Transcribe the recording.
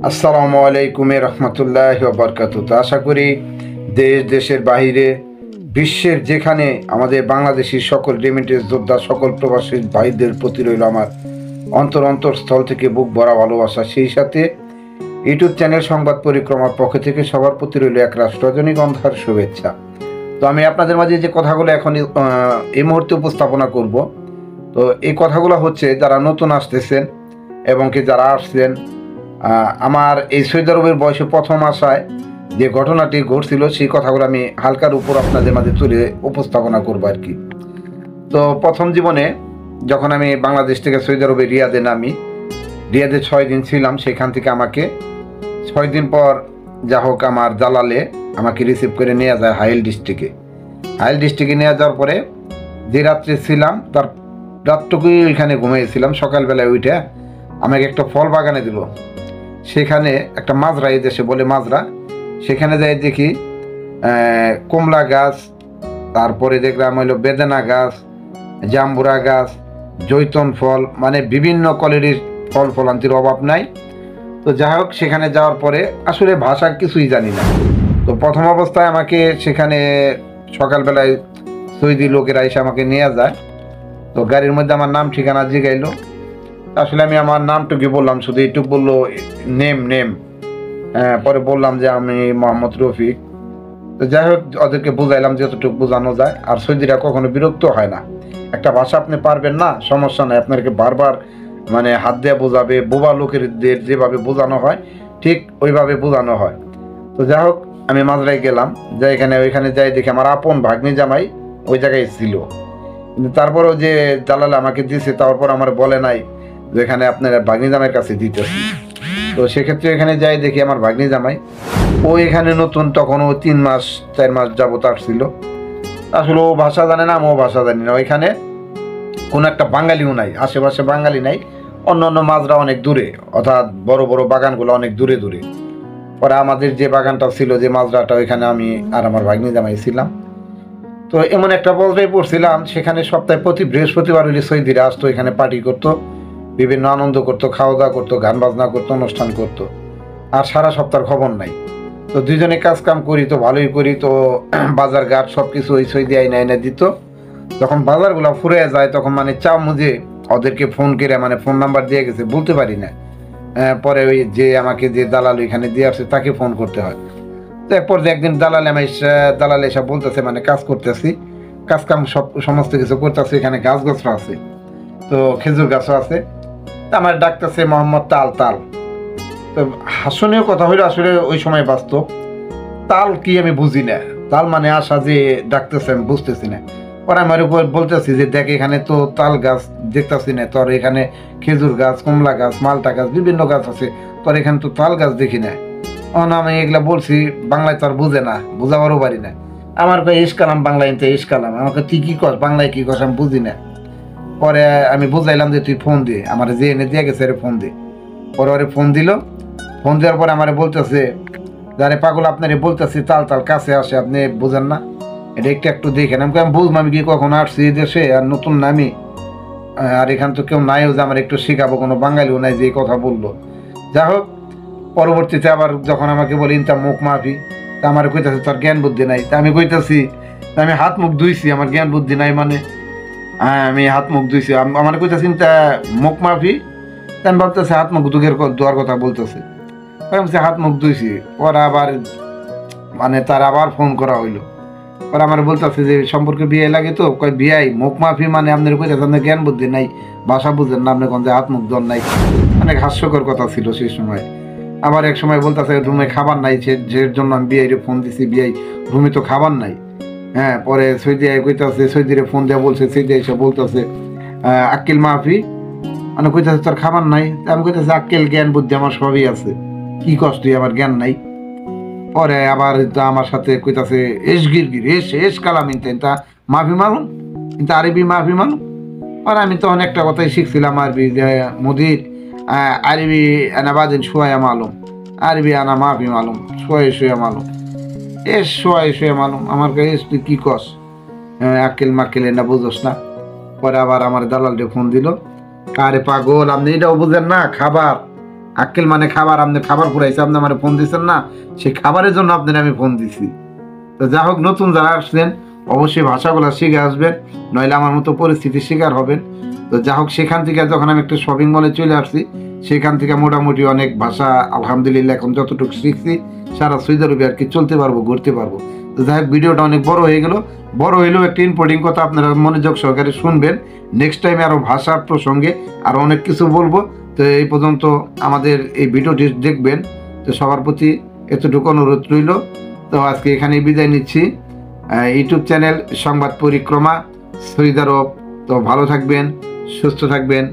আসসালামু আলাইকুম রহমতুল্লাহ বরকাতুত। আশা করি দেশ দেশের বাহিরে বিশ্বের যেখানে আমাদের বাংলাদেশি সকল রেমিটেন্স যোদ্ধা সকল প্রবাসী ভাইদের প্রতি রইল আমার অন্তরস্থল থেকে বুক ভরা ভালোবাসা। সেই সাথে ইউটিউব চ্যানেল সংবাদ পরিক্রমার পক্ষ থেকে সবার প্রতি রইল এক রজনীগন্ধার শুভেচ্ছা। তো আমি আপনাদের মাঝে যে কথাগুলো এখন এই মুহূর্তে উপস্থাপনা করব, তো এই কথাগুলো হচ্ছে যারা নতুন আসতেছেন এবং কি যারা আসছেন, আমার এই সৌদি আরবের বয়সে প্রথম আসায় যে ঘটনাটি ঘটছিল সেই কথাগুলো আমি হালকার উপর আপনাদের মাঝে তুলে উপস্থাপনা করবো আর কি। তো প্রথম জীবনে যখন আমি বাংলাদেশ থেকে সৌদি আরবে রিয়াদে নামি, রিয়াদে 6 দিন ছিলাম। সেখান থেকে আমাকে 6 দিন পর যা হোক আমার দালালে আমাকে রিসিভ করে নিয়ে যায় হাইল ডিস্ট্রিক্টে নিয়ে যাওয়ার পরে যে রাত্রে ছিলাম তার রাতটুকুই ওইখানে ঘুমিয়েছিলাম। সকালবেলায় উঠে আমাকে একটা ফল বাগানে দিল। সেখানে একটা মাজরা, এই দেশে বলে মাজরা, সেখানে যাই দেখি কমলা গাছ, তারপরে দেখলাম হইলো বেদানা গাছ, জাম্বুরা গাছ, জৈতন ফল, মানে বিভিন্ন কোয়ালিটির ফল ফলান্তির অভাব নাই। তো যাই হোক সেখানে যাওয়ার পরে আসলে ভাষা কিছুই জানি না। তো প্রথম অবস্থায় আমাকে সেখানে সকালবেলায় সৌদি লোকেরা এসে আমাকে নিয়ে যায়। তো গাড়ির মধ্যে আমার নাম ঠিকানা জিগাইলো। আসলে আমি আমার নামটুকু বললাম, শুধু এইটুকু বললো নেম। পরে বললাম যে আমি মোহাম্মদ রফিক। তো যাই হোক ওদেরকে বুঝাইলাম যতটুকু বোঝানো যায়। আর সৌদিরা কখনো বিরক্ত হয় না। একটা ভাষা আপনি পারবেন না, সমস্যা নাই, আপনাকে বারবার মানে হাত দিয়ে বোঝাবে। বোবা লোকেদের যেভাবে বোঝানো হয় ঠিক ওইভাবে বোঝানো হয়। তো যাই হোক আমি মাজরায় গেলাম, যাই ওইখানে যাই দেখি আমার আপন ভাগ্নি জামাই ওই জায়গায় ছিল। কিন্তু তারপরেও যে দালালে আমাকে দিয়েছে তারপর আমার বলে নাই যে এখানে আপনার ভাগ্নি জামাইয়ের কাছে দিতেছি। তো সেক্ষেত্রে এখানে যাই দেখি আমার ভাগ্নি জামাই ও এখানে নতুন, তখন ও 3-4 মাস যাবত আসছিল। আসলে ও ভাষা জানে না, আমিও ভাষা জানি না। ওইখানে কোনো একটা বাঙালিও নাই, আশেপাশে বাঙালি নাই। অন্য মাজরা অনেক দূরে, অর্থাৎ বড় বড় বাগানগুলো অনেক দূরে। পরে আমাদের যে বাগানটা ছিল, যে মাজরাটা, ওইখানে আমি আর আমার ভাগ্নি জামাই ছিলাম। তো এমন একটা পর্যায়ে পড়ছিলাম, সেখানে সপ্তাহে প্রতি বৃহস্পতিবার হইলে সৌদিরা আসতো, এখানে পার্টি করতো, বিভিন্ন আনন্দ করতো, খাওয়া দাওয়া করতো, গান বাজনা করতো, অনুষ্ঠান করতো। আর সারা সপ্তাহের খবর নাই। তো দুজনে কাজ কাম করি, তো ভালোই করি। তো বাজার ঘাট সব কিছু ওই সৌদি আইনা দিত। যখন বাজারগুলো ফুরে যায় তখন মানে চাও মুজে ওদেরকে ফোন করে, মানে ফোন নাম্বার দিয়ে গেছে বলতে পারি না। পরে ওই যে আমাকে যে দালাল এখানে দিয়ে আসছে তাকে ফোন করতে হয়। তো এরপর যে একদিন দালাল এসে বলতেছে, মানে কাজ করতেছি, কাজ কাম সমস্ত কিছু করতেছে, এখানে গাছ আছে, তো খেজুর গাছও আছে। আমার ডাকতেছে মোহাম্মদ তাল। তো হাসনীয় কথা হইলো, আসলে ওই সময় বাস্তব। তাল কি আমি বুঝি না, তাল মানে আশা, যে ডাকতেছে আমি বুঝতেছি না। পরে আমার উপর বলতেছি যে দেখ এখানে তো তাল গাছ দেখতেছি না, তোর এখানে খেজুর গাছ, কমলা গাছ, মালটা গাছ, বিভিন্ন গাছ আছে, তোর এখানে তো তাল গাছ দেখি না। আমি এগুলা বলছি, বাংলায় তো আর বুঝে না, বুঝাবারও পারি না। আমার কয় ইস্কালাম, বাংলায় ইস্কালাম। আমাকে তুই কি কর, বাংলায় কি কর, আমি বুঝি না। পরে আমি বুঝাইলাম যে তুই ফোন দে, আমার যে এনে দিয়ে গেছে ফোন দে। পরে ওরে ফোন দিল। ফোন দেওয়ার পরে আমার বলতেছে, যারে পাগল আপনারে বলতেছি তাল কাছে আসে, আপনি বোঝেন না, এটা একটু দেখেন। আমি বুঝবো, আমি কি কখন আসছি এই দেশে, আর নতুন নামি, আর এখান তো কেউ নাইও যে আমার একটু শেখাবো, কোনো বাঙালিও নাই যে এই কথা বললো। যাই হোক পরবর্তীতে আবার যখন আমাকে বলি তা মুখ মাফি, তা আমার কইতেছে তোর জ্ঞান বুদ্ধি নাই। তা আমি কইতেছি আমি হাত মুখ ধুইছি, আমার জ্ঞান বুদ্ধি নাই মানে? হ্যাঁ আমি হাত মুখ ধুইছি। আমার কইতেছি তা মুখ মাফি, তা আমি ভাবতেছি হাত মুখ ধোয়ার কথা বলতেছে। হাত মুখ ধুইছি। পরে আবার মানে তার আবার ফোন করা হইলো। পরে আমার বলতেছে যে সম্পর্কে বিয়ে লাগে, তো কয় বিয়াই মুখ মাফি মানে আপনার কইতেছে আপনার জ্ঞান বুদ্ধি নাই, ভাষা বুঝেন না, আপনি কোন যে হাত মুখ ধর নাই। অনেক হাস্যকর কথা ছিল সেই সময়। আবার এক সময় বলতেছে রুমে খাবার নাই, যে জন্য আমি বিআইরে ফোন দিছি, বিআই রুমে তো খাবার নাই। হ্যাঁ পরে সৌদি কইতেছে, সৌদিরে ফোন দেওয়া বলছে, সৌদি এসে বলতেছে আক্কেল মাফি, মানে কইতেছে তোর খাবার নাই। আমি কইতেছি আক্কেল জ্ঞান বুদ্ধি আমার সবই আছে, কি কষ্ট আমার জ্ঞান নাই। পরে আবার আমার সাথে কইতাছে এস কালাম ইনতা মাফি মালুম, কিন্তু আরবি মাফি মালুম। আর আমি তো অনেকটা কথাই শিখছিলাম আরবি, যে মুদির আরবি আনা বাদিন শোয়া মালুম, আরবি আনা মাফি মালুম, শোয়া মালুম, শোয়া মালুম। আমার কাছে তুই কি কস, আক্কেল মাক্কেল না বুঝোস না। পরে আবার আমার দালালটা ফোন দিল, আরে পাগল আপনি এটাও বুঝেন না, খাবার আক্কেল মানে খাবার, আপনি খাবার পুরাইছে, আপনি আমার ফোন দিচ্ছেন না, সেই খাবারের জন্য আপনার আমি ফোন দিছি। তো যা হোক, নতুন যারা আসছেন অবশ্যই ভাষাগুলো শিখে আসবেন, নইলে আমার মতো পরিস্থিতির শিকার হবেন। তো যা হোক, সেখান থেকে যখন আমি একটা শপিং মলে চলে আসছি, সেখান থেকে মোটামুটি অনেক ভাষা আলহামদুলিল্লাহ এখন যতটুকু শিখছি সারা সৌদি আরবে আর কি চলতে পারবো, ঘুরতে পারবো। তো যাই হোক, ভিডিওটা অনেক বড় হয়ে গেল। বড় হইলেও একটা ইম্পর্টেন্ট কথা আপনারা মনোযোগ সহকারে শুনবেন। নেক্সট টাইমে আরও ভাষার প্রসঙ্গে আরও অনেক কিছু বলবো। তো এই পর্যন্ত আমাদের এই ভিডিওটি দেখবেন। তো সবার প্রতি এতটুকু অনুরোধ রইল। তো আজকে এখানেই বিদায় নিচ্ছি। ইউটিউব চ্যানেল সংবাদ পরিক্রমা সৌদি আরব। তো ভালো থাকবেন, সুস্থ থাকবেন।